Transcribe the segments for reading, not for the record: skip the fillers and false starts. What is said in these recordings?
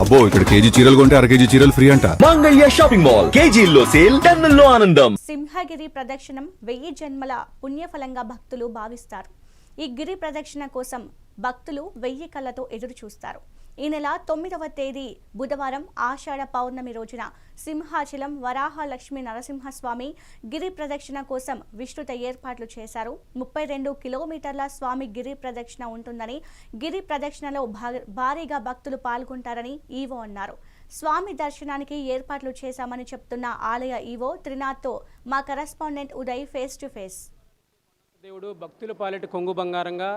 అబ్బో ఇక్కడ కేజీ చీరలు కొంటే అర కేజీ చీరలు ఫ్రీ అంట. మంగళ్య షాపింగ్ మాల్ కేజీల్లో సేల్, టన్నుల్లో ఆనందం. సింహగిరి ప్రదక్షిణం 1000 జన్మల పుణ్యఫలంగా భక్తులు భావిస్తారు. ఈ గిరి ప్రదక్షిణ కోసం భక్తులు 1000 కళ్ళతో ఎదురు చూస్తారు. ఈ నెల 9వ తేదీ బుధవారం ఆషాఢ పౌర్ణమి రోజున సింహాచలం వరాహ లక్ష్మీ నరసింహస్వామి గిరి ప్రదక్షిణ కోసం విస్తృత ఏర్పాట్లు చేశారు. 32 కిలోమీటర్ల స్వామి గిరి ప్రదక్షిణ ఉంటుందని, గిరి ప్రదక్షిణలో భారీగా భక్తులు పాల్గొంటారని ఈవో అన్నారు. స్వామి దర్శనానికి ఏర్పాట్లు చేశామని చెప్తున్న ఆలయ ఈవో త్రినాథ్తో మా correspondent Uday face to face. దేవుడు భక్తుల పాలిటి కొంగు బంగారంగా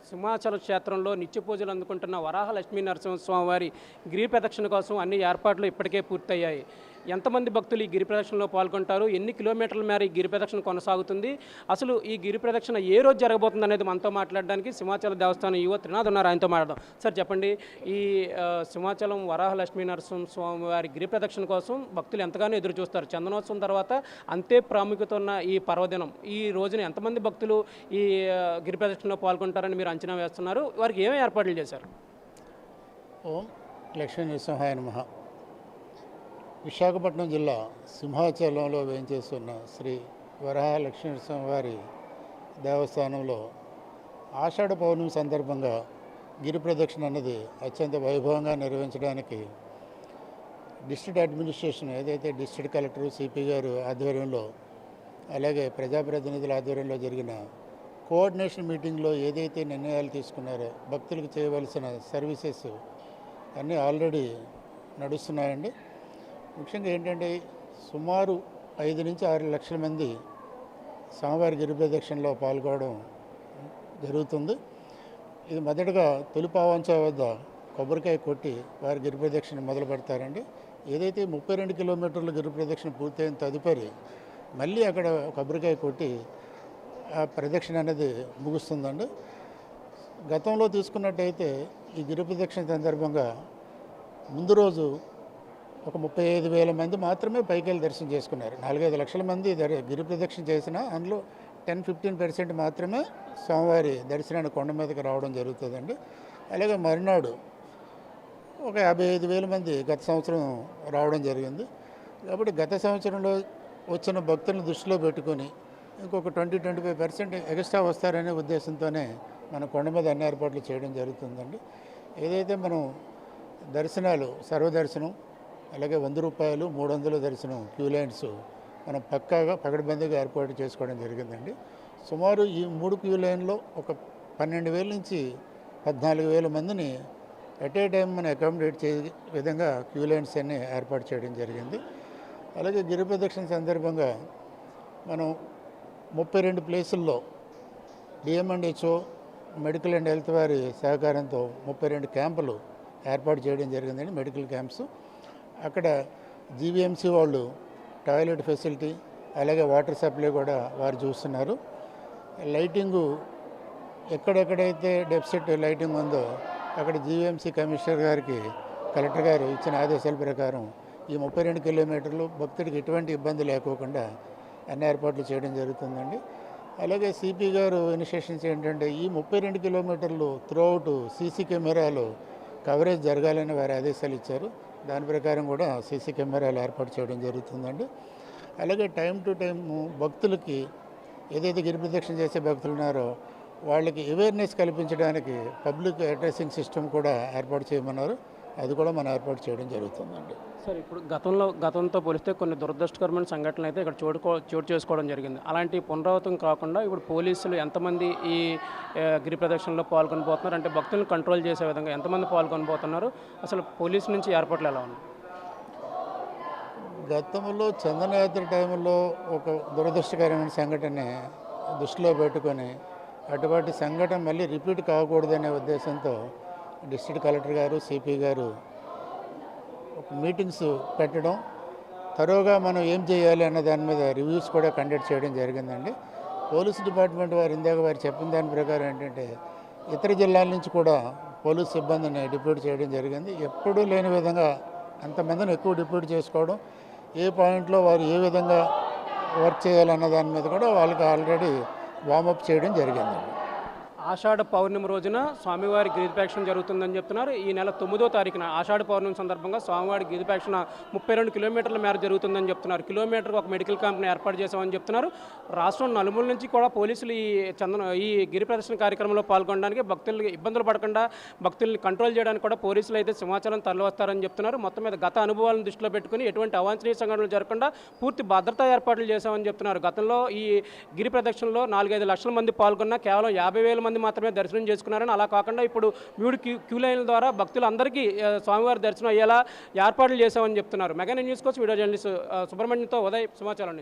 సింహాచల క్షేత్రంలో నిత్య పూజలు అందుకుంటున్న వరాహ లక్ష్మీ నరసింహస్వామి వారి గిరి ప్రదక్షిణ కోసం అన్ని ఏర్పాట్లు ఇప్పటికే పూర్తయ్యాయి. ఎంతమంది భక్తులు ఈ గిరి ప్రదక్షిణలో పాల్గొంటారు, ఎన్ని కిలోమీటర్ల మేర ఈ గిరి ప్రదక్షిణ కొనసాగుతుంది, అసలు ఈ గిరి ప్రదక్షిణ ఏ రోజు జరగబోతుంది అనేది మనతో మాట్లాడడానికి సింహాచల దేవస్థానం ఈవో త్రినాథ్ ఉన్నారు. ఆయనతో మాట్లాడదాం. సార్ చెప్పండి, ఈ సింహాచలం వరాహ లక్ష్మీ నరసింహస్వామి వారి గిరి ప్రదక్షిణ కోసం భక్తులు ఎంతగానో ఎదురు చూస్తారు. చందనోత్సవం తర్వాత అంతే ప్రాముఖ్యత ఉన్న ఈ పర్వదినం, ఈ రోజున ఎంతమంది భక్తులు ఈ గిరి ప్రదక్షిణలో పాల్గొంటారని మీరు అంచనా వేస్తున్నారు? వారికి ఏమేమి ఏర్పాట్లు చేశారు? ఓం లక్ష్మీ నరసింహాయ నమః. విశాఖపట్నం జిల్లా సింహాచలంలో వేయించేస్తున్న శ్రీ వరాహ లక్ష్మీ నరసింహవారి దేవస్థానంలో ఆషాఢ పౌర్ణమి సందర్భంగా గిరి ప్రదక్షిణ అన్నది అత్యంత వైభవంగా నిర్వహించడానికి డిస్ట్రిక్ట్ అడ్మినిస్ట్రేషన్, ఏదైతే డిస్ట్రిక్ట్ కలెక్టర్ సిపి గారు ఆధ్వర్యంలో, అలాగే ప్రజాప్రతినిధుల ఆధ్వర్యంలో జరిగిన కోఆర్డినేషన్ మీటింగ్లో ఏదైతే నిర్ణయాలు తీసుకున్నారో భక్తులకు చేయవలసిన సర్వీసెస్ అన్నీ ఆల్రెడీ నడుస్తున్నాయండి. ముఖ్యంగా ఏంటంటే సుమారు 5 నుంచి 6 లక్షల మంది స్వామివారి గిరి ప్రదక్షిణలో పాల్గొనడం జరుగుతుంది. ఇది మొదటగా తొలిపావంచ వద్ద కొబ్బరికాయ కొట్టి వారి గిరి ప్రదక్షిణ మొదలు పెడతారండి. ఏదైతే 32 కిలోమీటర్ల గిరి ప్రదక్షిణ పూర్తయిన తదుపరి మళ్ళీ అక్కడ కొబ్బరికాయ కొట్టి ఆ ప్రదక్షిణ అనేది ముగుస్తుందండి. గతంలో తీసుకున్నట్టయితే ఈ గిరి ప్రదక్షిణ సందర్భంగా ముందు రోజు ఒక 35,000 మంది మాత్రమే పైకి వెళ్ళి దర్శనం చేసుకున్నారు. 4-5 లక్షల మంది గిరి ప్రదక్షిణ చేసినా అందులో 10-15% మాత్రమే స్వామివారి దర్శనానికి కొండ మీదకి రావడం జరుగుతుందండి. అలాగే మరునాడు ఒక 55,000 మంది గత సంవత్సరం రావడం జరిగింది. కాబట్టి గత సంవత్సరంలో వచ్చిన భక్తులను దృష్టిలో పెట్టుకొని ఇంకొక 20-25% ఎక్స్ట్రా వస్తారనే ఉద్దేశంతోనే మన కొండ మీద అన్ని ఏర్పాట్లు చేయడం జరుగుతుందండి. ఏదైతే మనం దర్శనాలు సర్వదర్శనం, అలాగే 100 రూపాయలు 300 దర్శనం క్యూ లైన్స్ మనం పక్కాగా పకడ్బందీగా ఏర్పాటు చేసుకోవడం జరిగిందండి. సుమారు ఈ 3 క్యూ లైన్లో ఒక 12,000 నుంచి 14,000 మందిని ఎట్ ఏ టైం మనం అకామిడేట్ చేసే విధంగా క్యూ లైన్స్ అన్నీ ఏర్పాటు చేయడం జరిగింది. అలాగే గిరి ప్రదక్షిణ సందర్భంగా మనం 32 ప్లేసుల్లో డిఎంఎండ్హెచ్ఓ, మెడికల్ అండ్ హెల్త్ వారి సహకారంతో 32 క్యాంపులు ఏర్పాటు చేయడం జరిగిందండి, మెడికల్ క్యాంప్స్. అక్కడ జీవీఎంసీ వాళ్ళు టాయిలెట్ ఫెసిలిటీ, అలాగే వాటర్ సప్లై కూడా వారు చూస్తున్నారు. లైటింగు ఎక్కడెక్కడైతే డెఫిసిట్ లైటింగ్ ఉందో అక్కడ జీవీఎంసీ కమిషనర్ గారికి కలెక్టర్ గారు ఇచ్చిన ఆదేశాల ప్రకారం ఈ 32 కిలోమీటర్లు భక్తుడికి ఎటువంటి ఇబ్బంది లేకోకుండా అన్ని ఏర్పాట్లు చేయడం జరుగుతుందండి. అలాగే సిపి గారు ఇనిషియేషన్స్ ఏంటంటే ఈ 32 కిలోమీటర్లు త్రూఅవుట్ సీసీ కెమెరాలు కవరేజ్ జరగాలని వారి ఆదేశాలు ఇచ్చారు. దాని ప్రకారం కూడా సీసీ కెమెరాలు ఏర్పాటు చేయడం జరుగుతుందండి. అలాగే టైం టు టైం భక్తులకి, ఏదైతే గిరి ప్రదక్షిణ చేసే భక్తులు ఉన్నారో వాళ్ళకి అవేర్నెస్ కల్పించడానికి పబ్లిక్ అడ్రసింగ్ సిస్టమ్ కూడా ఏర్పాటు చేయమన్నారు. అది కూడా మనం ఏర్పాటు చేయడం జరుగుతుందండి. సార్, ఇప్పుడు గతంతో పోలిస్తే కొన్ని దురదృష్టకరమైన సంఘటనలు అయితే ఇక్కడ చోటు చేసుకోవడం జరిగింది. అలాంటి పునరావృతం కాకుండా ఇప్పుడు పోలీసులు ఎంతమంది ఈ గిరి ప్రదక్షిణలో పాల్గొనబోతున్నారు, అంటే భక్తులను కంట్రోల్ చేసే విధంగా ఎంతమంది పాల్గొనబోతున్నారు, అసలు పోలీసు నుంచి ఏర్పాట్లు ఎలా ఉన్నాయి? గతంలో చందనయాత్ర టైంలో ఒక దురదృష్టకరమైన సంఘటన దృష్టిలో పెట్టుకొని అటువంటి సంఘటన మళ్ళీ రిపీట్ కాకూడదనే ఉద్దేశంతో డిస్ట్రిక్ట్ కలెక్టర్ గారు, సిపి గారు ఒక మీటింగ్స్ పెట్టడం, తరోగా మనం ఏం చేయాలి అన్న దాని మీద రివ్యూస్ కూడా కండక్ట్ చేయడం జరిగిందండి. పోలీస్ డిపార్ట్మెంట్ వారు ఇందాక వారు చెప్పిన దాని ప్రకారం ఏంటంటే ఇతర జిల్లాల నుంచి కూడా పోలీస్ సిబ్బందిని డిప్యూట్ చేయడం జరిగింది. ఎప్పుడూ లేని విధంగా అంతమందిని ఎక్కువ డిప్యూట్ చేసుకోవడం, ఏ పాయింట్లో వారు ఏ విధంగా వర్క్ చేయాలన్న దాని మీద కూడా వాళ్ళకి ఆల్రెడీ వార్మప్ చేయడం జరిగిందండి. ఆషాఢ పౌర్ణమి రోజున స్వామివారి గిరిప్రదక్షిణ జరుగుతుందని చెప్తున్నారు. ఈ నెల 9వ తారీఖున ఆషాఢ పౌర్ణమి సందర్భంగా స్వామివారి గిరిప్రదక్షిణ 32 కిలోమీటర్ల మేర జరుగుతుందని చెప్తున్నారు. కిలోమీటర్కి ఒక మెడికల్ క్యాంప్ని ఏర్పాటు చేశామని చెప్తున్నారు. రాష్ట్రం నలుమూల నుంచి కూడా పోలీసులు ఈ గిరి ప్రదర్శన కార్యక్రమంలో పాల్గొనడానికి భక్తులు ఇబ్బందులు పడకుండా భక్తుల్ని కంట్రోల్ చేయడానికి కూడా పోలీసులు అయితే సింహాచలం తరలివస్తారని చెప్తున్నారు. మొత్తం మీద గత అనుభవాలను దృష్టిలో పెట్టుకుని ఎటువంటి అవాంఛనీయ సంఘటనలు జరగకుండా పూర్తి భద్రతా ఏర్పాట్లు చేశామని చెప్తున్నారు. గతంలో ఈ గిరి ప్రదక్షిణలో 4-5 లక్షల మంది పాల్గొన్నా కేవలం 50,000 మంది మాత్రమే దర్శనం చేసుకున్నారని, అలా కాకుండా ఇప్పుడు 3 క్యూ లైన్ల ద్వారా భక్తులందరికీ స్వామివారి దర్శనం అయ్యేలా ఏర్పాట్లు చేశామని చెప్తున్నారు. మెగా న్యూస్ కోసం వీడియో జర్నలిస్ట్ సుబ్రహ్మణ్యంతో ఉదయ్, సింహాచలం.